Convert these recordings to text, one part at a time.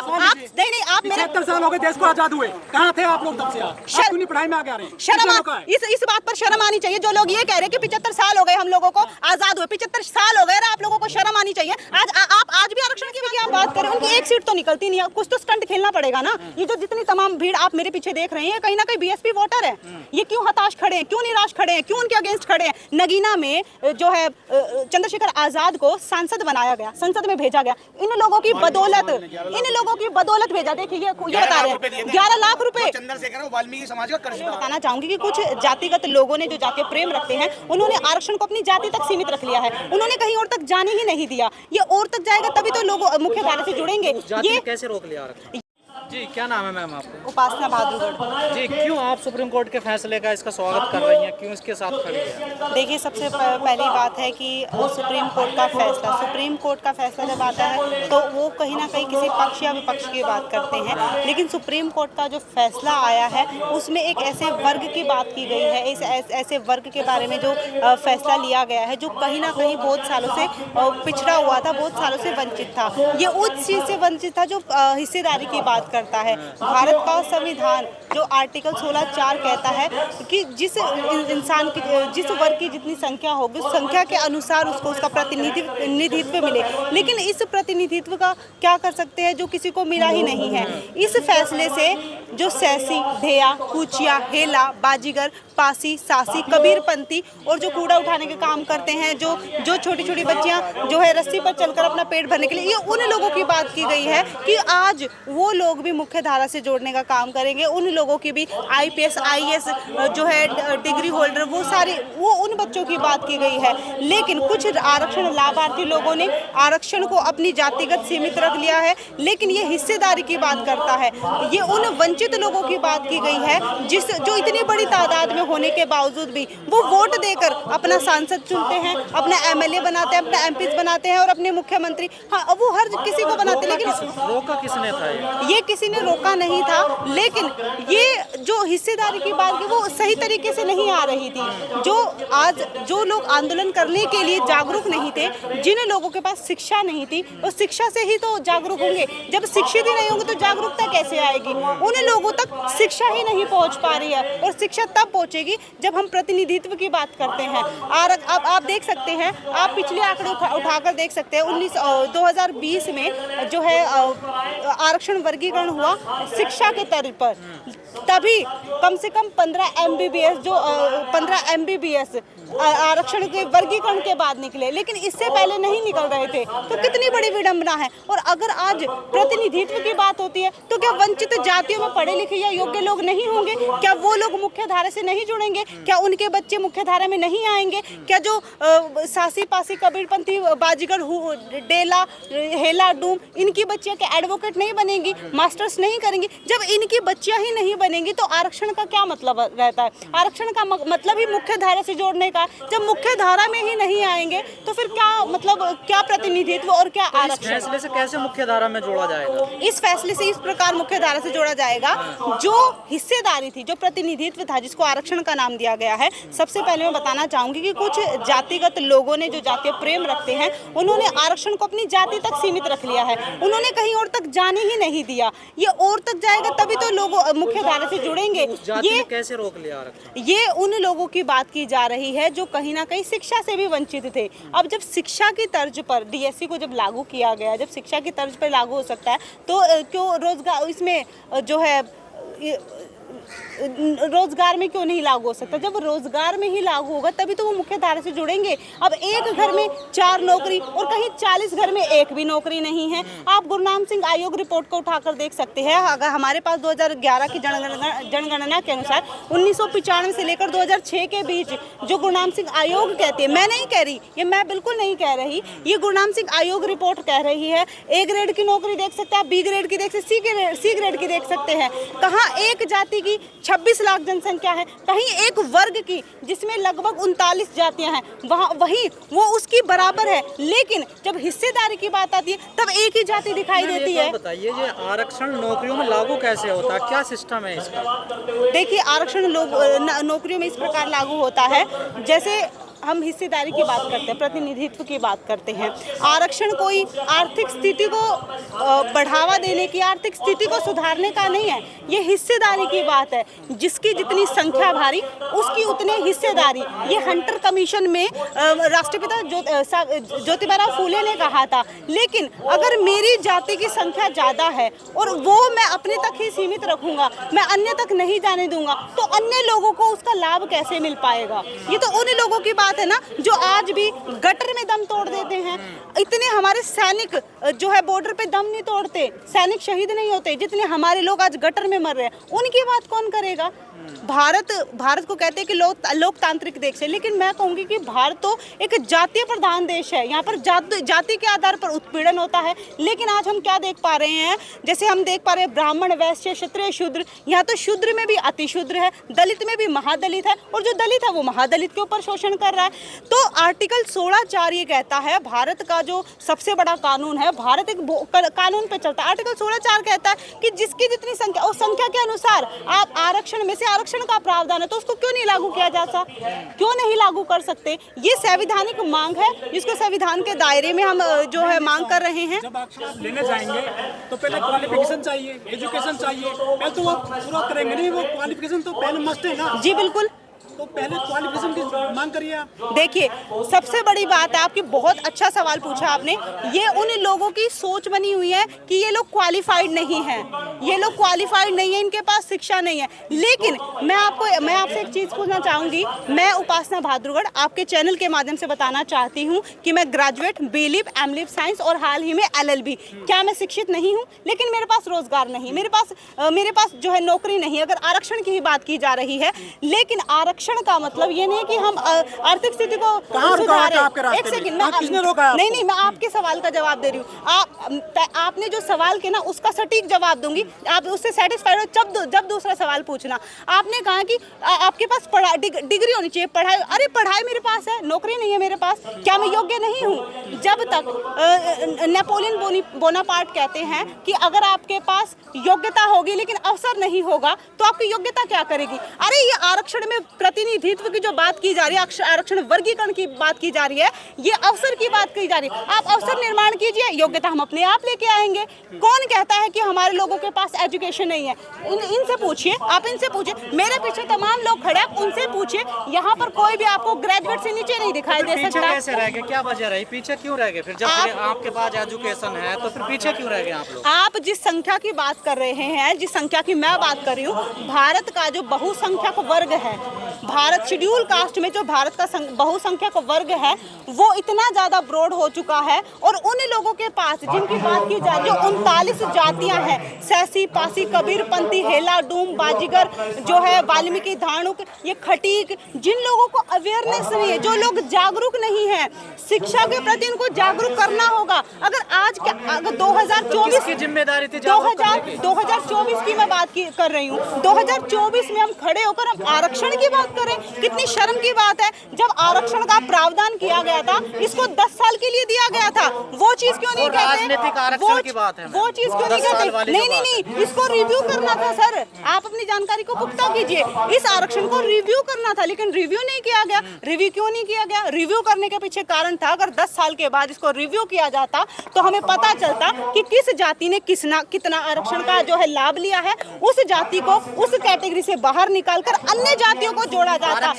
नहीं आप मेरे 75 साल हो गए देश को आजाद हुए, कहाँ थे आप लोग तब से? आप क्यों नहीं पढ़ाई में आगे आ रहे हैं? इस बात पर शर्म आनी चाहिए। जो लोग ये कह रहे हैं कि 75 साल हो गए हम लोगों को आजाद हुए, 75 साल हो गए, आप लोगों को शर्म आनी चाहिए। आज भी आरक्षण की आप बात करें, उनकी एक सीट तो निकलती नहीं है, कुछ तो स्टंट खेलना पड़ेगा ना। ये जो जितनी तमाम भीड़ आप मेरे पीछे देख रहे हैं, कहीं ना कहीं बीएसपी वोटर है। ये क्यों हताश खड़े हैं, क्यों निराश खड़े हैं, क्यों उनके अगेंस्ट खड़े हैं? नगीना में जो है चंद्रशेखर आजाद को सांसद बनाया गया, संसद में भेजा गया, इन लोगों की बदौलत भेजा। देखिए ये बता रहे हैं 11 लाख रुपए। चंद्रशेखर वाल्मीकि समाज का कर्ज। बताना चाहूंगी कि कुछ जातिगत लोगों ने जो जातीय प्रेम रखते हैं, उन्होंने आरक्षण को अपनी जाति तक सीमित रख लिया है। उन्होंने कहीं और तक जाने ही नहीं दिया। ये और तक जाएगा तभी तो लोग मुख्य धारा से जुड़ेंगे। ये कैसे रोक लिया आरक्षण? जी क्या नाम है मैम आपका? उपासना बहादुरगढ़। जी क्यों आप सुप्रीम कोर्ट के फैसले का इसका स्वागत कर रही हैं, क्यों इसके साथ खड़ी हैं? देखिए सबसे पहली बात है कि सुप्रीम कोर्ट का फैसला जब आता है तो वो कहीं ना कहीं किसी पक्ष या विपक्ष की बात करते हैं, लेकिन सुप्रीम कोर्ट का जो फैसला आया है उसमें एक ऐसे वर्ग की बात की गई है, इस ऐसे वर्ग के बारे में जो फैसला लिया गया है जो कहीं ना कहीं बहुत सालों से पिछड़ा हुआ था, बहुत सालों से वंचित था। ये उस चीज़ से वंचित था जो हिस्सेदारी की बात करता है। भारत का संविधान जो आर्टिकल 16(4) कहता है कि जिस इंसान की, जिस वर्ग की जितनी संख्या होगी उस संख्या के अनुसार उसको उसका प्रतिनिधित्व मिले। लेकिन इस प्रतिनिधित्व का क्या कर सकते हैं जो किसी को मिला ही नहीं है। इस फैसले से जो सैसी, ढेया, कुचिया, हेला, बाजीगर, पासी, सासी, कबीरपंथी और जो कूड़ा उठाने के काम करते हैं, जो छोटी छोटी बच्चियां जो है रस्सी पर चलकर अपना पेट भरने के लिए, ये उन लोगों की बात की गई है कि आज वो लोग भी मुख्य धारा से जोड़ने का काम करेंगे। उन लोगों की भी IPS, IAS जो है डिग्री होल्डर, वो उन बच्चों की बात की गई है। लेकिन कुछ आरक्षण लाभार्थी लोगों ने आरक्षण को अपनी जातिगत सीमित रख लिया है। लेकिन ये हिस्सेदारी की बात करता है, ये उन वंचित लोगों की बात की गई है जो इतनी बड़ी तादाद में होने के बावजूद भी वो वोट देकर अपना सांसद चुनते हैं, अपना MLA बनाते हैं, अपना MPs बनाते हैं और अपने मुख्यमंत्री, हाँ वो हर किसी को बनाते हैं। लेकिन रोका किसने था? ये किसी ने रोका नहीं था, लेकिन ये जो हिस्सेदारी की बात की वो सही तरीके से नहीं आ रही थी। जो लोग आंदोलन करने के लिए जागरूक नहीं थे, जिन लोगों के पास शिक्षा नहीं थी, वो शिक्षा से ही तो जागरूक होंगे। जब शिक्षित ही नहीं होंगे तो जागरूकता कैसे आएगी? उन लोगों तक शिक्षा ही नहीं पहुंच पा रही है, और शिक्षा तब पहुंचेगी जब हम प्रतिनिधित्व की बात करते हैं। अब आप देख सकते हैं, आप पिछले आंकड़े उठाकर देख सकते हैं, 2020 में जो है आरक्षण वर्गीकरण हुआ शिक्षा के तर्ज पर, तभी कम से कम 15 MBBS आरक्षण के वर्गीकरण के बाद निकले, लेकिन इससे पहले नहीं निकल रहे थे। तो कितनी बड़ी विडंबना है। और अगर आज प्रतिनिधित्व की बात होती है तो क्या वंचित जातियों में पढ़े लिखे या योग्य लोग नहीं होंगे? क्या वो लोग मुख्य धारा से नहीं जुड़ेंगे? क्या उनके बच्चे मुख्य धारा में नहीं आएंगे? क्या जो सासी, पासी, कबीरपंथी, बाजीगर, डेला, हेला, डूम, इनकी बच्चियां क्या एडवोकेट नहीं बनेंगी, मास्टर्स नहीं करेंगी? जब इनकी बच्चियां ही नहीं बनेंगी तो आरक्षण का क्या मतलब रहता है? आरक्षण का मतलब ही मुख्य धारा से जोड़ने का। जब मुख्य धारा में ही नहीं आएंगे तो फिर क्या मतलब, क्या प्रतिनिधित्व और क्या आरक्षण? इस फैसले से कैसे मुख्य धारा में जोड़ा जाएगा? इस फैसले से इस प्रकार मुख्य धारा से जोड़ा जाएगा, जो हिस्सेदारी थी, जो प्रतिनिधित्व था, जिसको आरक्षण का नाम दिया गया है। सबसे पहले मैं बताना चाहूंगी कि कुछ जातिगत लोगों ने जो जातीय प्रेम रखते हैं, उन्होंने आरक्षण को अपनी जाति तक सीमित रख लिया है। उन्होंने कहीं और तक जाने ही नहीं दिया। ये और तक जाएगा तभी तो लोग मुख्य धारा से जुड़ेंगे। ये कैसे रोक लिया आरक्षण? ये उन लोगों की बात की जा रही है जो कहीं ना कहीं शिक्षा से भी वंचित थे। अब जब शिक्षा की तर्ज पर DSC को जब लागू किया गया, जब शिक्षा की तर्ज पर लागू हो सकता है तो क्यों रोजगार इसमें जो है रोजगार में क्यों नहीं लागू हो सकता? जब रोजगार में ही लागू होगा तभी तो वो मुख्य धारा से जुड़ेंगे। अब एक घर में 4 नौकरी और कहीं 40 घर में एक भी नौकरी नहीं है। आप गुरनाम सिंह आयोग रिपोर्ट को उठाकर देख सकते हैं। अगर हमारे पास 2011 की जनगणना के अनुसार 1995 से लेकर 2006 के बीच जो गुरनाम सिंह आयोग कहती है, मैं नहीं कह रही, ये मैं बिल्कुल नहीं कह रही, ये गुरनाम सिंह आयोग रिपोर्ट कह रही है। A ग्रेड की नौकरी देख सकते हैं आप, B ग्रेड की देख सकते हैं, C ग्रेड की देख सकते हैं। कहाँ एक जाति की 26 लाख जनसंख्या है, कहीं एक वर्ग की जिसमें लगभग 39 जातियां हैं, वहीं वो उसकी बराबर है। लेकिन जब हिस्सेदारी की बात आती है तब एक ही जाति दिखाई देती है। बताइए ये आरक्षण नौकरियों में लागू कैसे होता है, क्या सिस्टम है इसका? देखिए आरक्षण नौकरियों में इस प्रकार लागू होता है, जैसे हम हिस्सेदारी की बात करते हैं, प्रतिनिधित्व की बात करते हैं। आरक्षण कोई आर्थिक स्थिति को बढ़ावा देने की, आर्थिक स्थिति को सुधारने का नहीं है, ये हिस्सेदारी की बात है। जिसकी जितनी संख्या भारी उसकी उतने हिस्सेदारी। ये हंटर कमीशन में राष्ट्रपिता ज्योतिबा फूले ने कहा था। लेकिन अगर मेरी जाति की संख्या ज़्यादा है और वो मैं अपने तक ही सीमित रखूंगा, मैं अन्य तक नहीं जाने दूंगा, तो अन्य लोगों को उसका लाभ कैसे मिल पाएगा? ये तो उन लोगों की बात है ना जो आज भी गटर में दम तोड़ देते हैं। इतने हमारे सैनिक जो है बॉर्डर पे दम नहीं तोड़ते, सैनिक शहीद नहीं होते, जितने हमारे लोग आज गटर में मर रहे हैं, उनकी बात कौन करेगा? भारत को कहते हैं कि लोकतांत्रिक देश है, लेकिन मैं कहूँगी कि भारत तो एक जातीय प्रधान देश है। यहाँ पर जाति के आधार पर उत्पीड़न होता है। लेकिन आज हम क्या देख पा रहे हैं, जैसे हम देख पा रहे हैं ब्राह्मण, वैश्य, क्षत्रिय, शूद्र, यहाँ तो शूद्र में भी अति शूद्र है, दलित में भी महादलित है, और जो दलित है वो महादलित के ऊपर शोषण कर रहा है। तो आर्टिकल 16(4) ये कहता है, भारत का जो सबसे बड़ा कानून है, भारत एक कानून पे चलता है। आर्टिकल 16(4) कहता है कि जिसकी जितनी संख्या, उस संख्या के अनुसार आप आरक्षण में से आरक्षण का प्रावधान है, तो उसको क्यों नहीं लागू किया जाता? क्यों नहीं लागू कर सकते? ये संवैधानिक मांग है, जिसको संविधान के दायरे में हम जो है मांग कर रहे हैं। जब आरक्षण लेने जाएंगे तो पहले क्वालिफिकेशन चाहिए, एजुकेशन चाहिए, पहले तो वो पूरा करेंगे नहीं, वो क्वालिफिकेशन तो पहले मस्ट है ना। जी बिल्कुल, तो पहले क्वालिफिकेशन की मांग करिए आप। देखिए, सबसे बड़ी बात है, आपकी बहुत अच्छा सवाल पूछा आपने। ये उन लोगों की सोच बनी हुई है कि ये लोग क्वालिफाइड नहीं हैं, ये लोग क्वालिफाइड नहीं है, इनके पास शिक्षा नहीं है। लेकिन मैं आपसे एक चीज़ पूछना चाहूँगी। मैं उपासना भाद्रुगढ़ आपके चैनल के माध्यम से बताना चाहती हूँ कि मैं ग्रेजुएट B.Liv M.Liv साइंस और हाल ही में LLB। क्या मैं शिक्षित नहीं हूँ? लेकिन मेरे पास रोजगार नहीं, मेरे पास जो है नौकरी नहीं। अगर आरक्षण की ही बात की जा रही है, लेकिन आरक्षण का मतलब ये नहीं कि हम आर्थिक स्थिति को सुधारें। एक सेकंड, नहीं, मैं आपके सवाल का जवाब दे रही हूँ। आपने जो सवाल किया ना, उसका सटीक जवाब दूंगी, आप उससे सेटिस्फाइड हो जब दूसरा सवाल पूछना। आपने कहा कि आपके पास डिग्री होनी चाहिए, पढ़ाई। अरे पढ़ाई मेरे पास है, नौकरी नहीं है मेरे पास, क्या मैं योग्य नहीं हूँ? जब तक नेपोलियन बोनापार्ट कहते हैं कि अगर आपके पास योग्यता होगी लेकिन अवसर नहीं होगा, तो आपकी योग्यता क्या करेगी? अरे ये आरक्षण में प्रतिनिधित्व की जो बात की जा रही है, आरक्षण वर्गीकरण की बात की जा रही है, ये अवसर की बात की जा रही है। आप अवसर निर्माण कीजिए, योग्यता हम अपने आप लेके आएंगे। कौन कहता है कि हमारे लोगों के पास एजुकेशन नहीं है? इनसे पूछिए, आप इनसे पूछिए। मेरे पीछे तमाम लोग खड़े हैं, उनसे पूछिए। यहाँ पर कोई भी आपको ग्रेजुएट से नीचे नहीं दिखाई दे सकता। कैसे रह गए? क्या वजह रही? पीछे क्यों रह गए? फिर जब आपके पास एजुकेशन है तो फिर पीछे क्यों रह गए आप लोग? आप जिस संख्या की बात कर रहे हैं, जिस संख्या की मैं बात कर रही हूँ, भारत का जो बहुसंख्यक वर्ग है, भारत शेड्यूल कास्ट में जो भारत का बहुसंख्यक वर्ग है, वो इतना ज्यादा ब्रॉड हो चुका है। और उन लोगों के पास जिनकी बात की जाए, जो 39 जातियां हैं, सैसी, पासी, कबीर, पंथी, हेला, डूम, बाजीगर, जो है वाल्मीकि, धानुक, ये खटीक, जिन लोगों को अवेयरनेस नहीं है, जो लोग जागरूक नहीं है, शिक्षा के प्रति उनको जागरूक करना होगा। अगर 2024 की जिम्मेदारी थी, 2024 की मैं बात कर रही हूँ, 2024 में हम खड़े होकर हम आरक्षण की बात करें, कितनी शर्म की बात है। जब आरक्षण का प्रावधान किया गया था, इसको 10 साल के लिए दिया गया था, वो चीज क्यों नहीं कहते? राजनीतिक आरक्षण की बात है, वो चीज क्यों नहीं कहते? नहीं, इसको रिव्यू करना था सर। आप अपनी जानकारी को पुख्ता कीजिए। इस आरक्षण को रिव्यू करना था, लेकिन रिव्यू नहीं किया गया। रिव्यू क्यों नहीं किया गया? रिव्यू करने के पीछे कारण था, अगर 10 साल के बाद इसको रिव्यू किया जाता तो हमें पता चलता कि किस जाति ने कितना आरक्षण का जो है लाभ लिया है, उस जाति को उस कैटेगरी से बाहर निकालकर अन्य जातियों को जोड़ा जाता।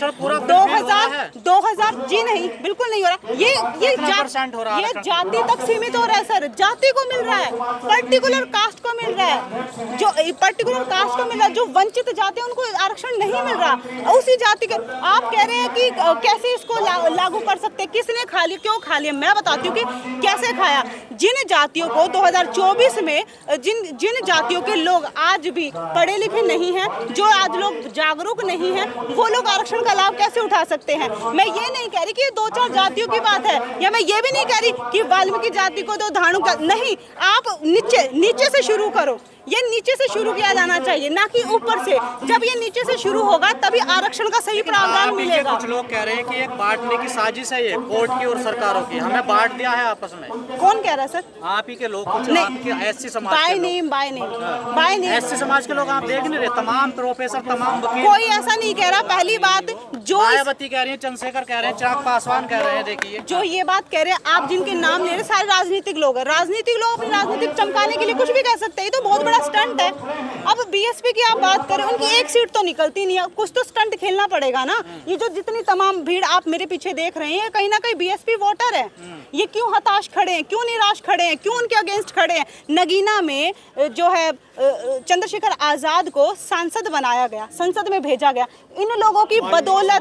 2000 जी नहीं, बिल्कुल नहीं हो रहा। ये जाति तक सीमित हो रहा है सर। जाति को मिल रहा है, पर्टिकुलर कास्ट को मिल रहा है, जो पर्टिकुलर कास्ट को मिल रहा है, जो वंचित जाति है उनको आरक्षण नहीं मिल रहा। उसी जाति के आप कह रहे हैं कि कैसे इसको लागू कर सकते, किसने खा लिया, क्यों खा लिया? मैं बताती हूँ कि कैसे खाया। जिन जातियों को 2024 में जिन जातियों के लोग आज भी पढ़े लिखे नहीं हैं, जो आज लोग जागरूक नहीं हैं, वो लोग आरक्षण का लाभ कैसे उठा सकते हैं? मैं ये नहीं कह रही कि ये 2-4 जातियों की बात है, या मैं ये भी नहीं कह रही कि वाल्मीकि जाति को दो, धाणु का नहीं। आप नीचे से शुरू करो, ये नीचे से शुरू किया जाना चाहिए, ना कि ऊपर से। जब ये नीचे से शुरू होगा तभी आरक्षण का सही प्रावधान मिलेगा। कुछ लोग कह रहे हैं कि एक बांटने की साजिश है, ये कोर्ट की और सरकारों की, हमें बांट दिया है आपस में। कौन कह रहा है सर? आप ही के लोग, एससी समाज बाय नेम एससी समाज के लोग आप देख नहीं रहे, तमाम प्रोफेसर, तमाम वकील। कोई ऐसा नहीं कह रहा। पहली बात जो मायावती कह रही है, चंद्रशेखर कह रहे हैं, चिराग पासवान कह रहे हैं, देखिए जो ये बात कह रहे हैं, आप जिनके नाम ले रहे हैं सारे राजनीतिक लोग हैं। राजनीतिक लोग अपनी राजनीतिक चमकाने के लिए कुछ भी कह सकते हैं, ये तो बहुत बड़ा स्टंट है। अब बीएसपी की आप बात करें, उनकी एक सीट तो निकलती नहीं है, कुछ तो स्टंट खेलना पड़ेगा ना। ये जो जितनी तमाम भीड़ आप मेरे पीछे देख रहे हैं, कहीं ना कहीं बीएसपी वोटर है। ये क्यों हताश खड़े हैं, क्यों निराश खड़े हैं, क्यों उनके अगेंस्ट खड़े हैं? नगीना में जो है चंद्रशेखर आजाद को सांसद बनाया गया, संसद में भेजा गया, इन लोगों की बदौलत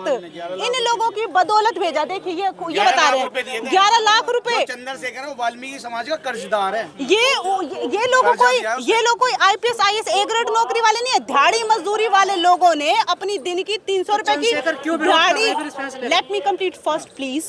भेजा। देखिए ये बता रहे हैं 11 लाख रुपए। चंद्रशेखर वो वाल्मीकि समाज का कर्जदार है। ये लोग कोई आईपीएस आईएएस ए ग्रेड नौकरी वाले नहीं है, दिहाड़ी मजदूरी वाले लोगों ने अपनी दिन की 300 रुपए की दिहाड़ी। Let me complete first please.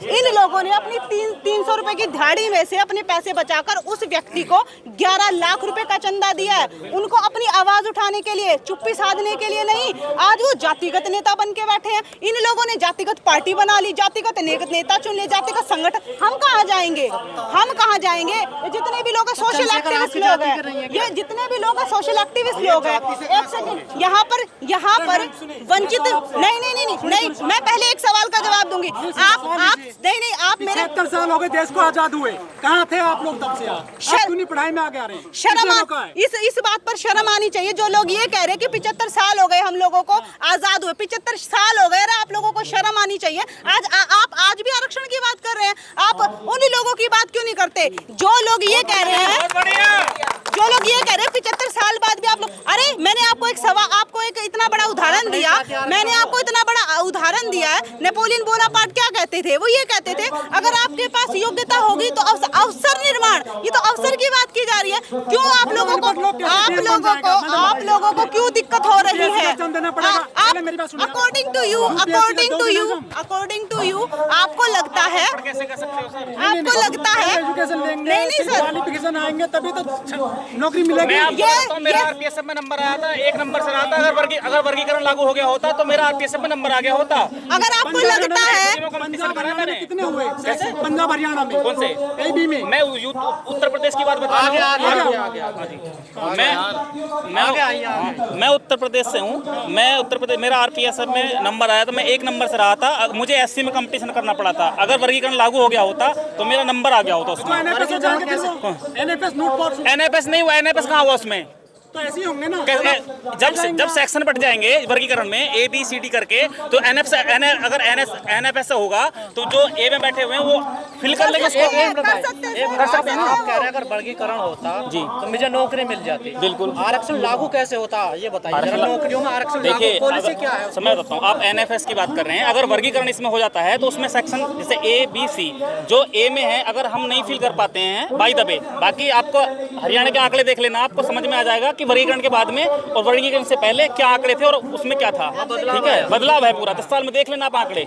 इन लोगों ने अपनी 300 रुपए की दिहाड़ी में से अपने पैसे बचाकर उस व्यक्ति को 11 लाख रुपए का चंदा दिया है, उनको अपनी आवाज उठाने के लिए, चुप्पी साधने के लिए नहीं। आज वो जातिगत नेता बन के बैठे हैं। इन लोगों ने जातिगत पार्टी बना ली, जातिगत नेता चुन लिए, जातिगत संगठन। हम कहाँ जाएंगे? ये जितने भी लोग सोशल एक्टिविस्ट लोग हैं, ये जितने भी लोग सोशल एक्टिविस्ट लोग हैं, एक सेकंड, यहाँ पर वंचित नहीं, मैं पहले एक सवाल का जवाब दूंगी। आप मेरे 70 साल हो गए देश को आजाद हुए, कहाँ थे आप लोग तब से? आप क्यों नहीं पढ़ाई में आगे आ रहे हैं? इस बात पर शर्म आनी चाहिए। जो लोग ये कह रहे हैं कि 75 साल हो गए हम लोगों को आजाद हुए, 75 साल हो गए, आप लोगों को शर्म आनी चाहिए। आप आज भी आरक्षण की बात कर रहे हैं, आप उन्हीं लोगों की बात क्यों नहीं करते जो लोग ये कह रहे हैं 75 साल बाद भी आप लोग। अरे मैंने आपको एक इतना बड़ा उदाहरण दिया, है नेपोलियन बोनापार्ट क्या कहते थे? वो ये कहते थे अगर आपके पास योग्यता होगी तो अवसर निर्माण, ये तो अवसर की बात की जा रही है। क्यों आप लोगों को क्यों दिक्कत हो रही है? अकॉर्डिंग टू यू आपको लगता है नहीं सर, क्वालिफिकेशन आएंगे तभी तो नौकरी मिलेगी। मेरा आरपीएसएफ में नंबर आया था, 1 नंबर से रहा था। अगर वर्गीकरण लागू हो गया होता तो मेरा आरपीएसएफ में नंबर आ गया होता। अगर आपको लगता है कितने हुए पंजाब हरियाणा में? कौन से? एबी में। मैं उत्तर प्रदेश की बात बता रहा हूँ। मैं उत्तर प्रदेश से हूँ। मेरा आरपीएसएफ में नंबर आया था, मैं 1 नंबर से रहा था। मुझे एससी में कंपटीशन करना पड़ा था। अगर वर्गीकरण लागू हो गया होता तो मेरा नंबर आ गया होता उसमें। एनएफएस नहीं हुआ, एनएफएस कहाँ हुआ उसमें? तो ऐसे ही होंगे ना। जब सेक्शन बढ़ जाएंगे वर्गीकरण में ए बी सी डी करके, तो अगर एनएफएस से होगा तो जो ए में बैठे हुए हैं वो फिल कर लेंगे उसको। कर सकते हैं। आप कह रहे हैं अगर वर्गीकरण होता जी तो मुझे नौकरी मिल जाती। बिल्कुल। आरक्षण लागू कैसे होता ये बताइए। नौकरियों में आरक्षण देखिए, पॉलिसी क्या है? समय बताता हूँ। आप एनएफएस की बात कर रहे हैं, अगर वर्गीकरण इसमें हो जाता है तो उसमें सेक्शन जैसे ए बी सी, जो ए में है अगर हम नहीं फिल कर पाते हैं बाय द वे, बाकी आपको हरियाणा के आंकड़े देख लेना, आपको समझ में आ जाएगा कि वर्गीकरण के बाद में और वर्गीकरण से पहले क्या आंकड़े थे और उसमें क्या था। ठीक है, बदलाव है पूरा 10 साल में, देख लेना आप आंकड़े।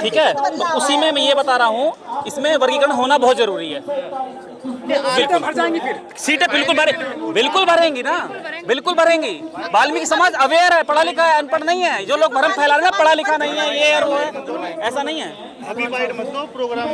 ठीक है, तो उसी में मैं ये बता रहा हूँ, इसमें वर्गीकरण होना बहुत जरूरी है। भर जाएंगी फिर सीटें बिल्कुल भरेंगी ना, बिल्कुल भरेंगी। वाल्मीकि समाज अवेयर है, पढ़ा लिखा है, अनपढ़ नहीं है। जो लोग भ्रम फैला रहे हैं पढ़ा लिखा नहीं है, ये और वो है, ऐसा नहीं है। अभी बाइट मत दो, प्रोग्राम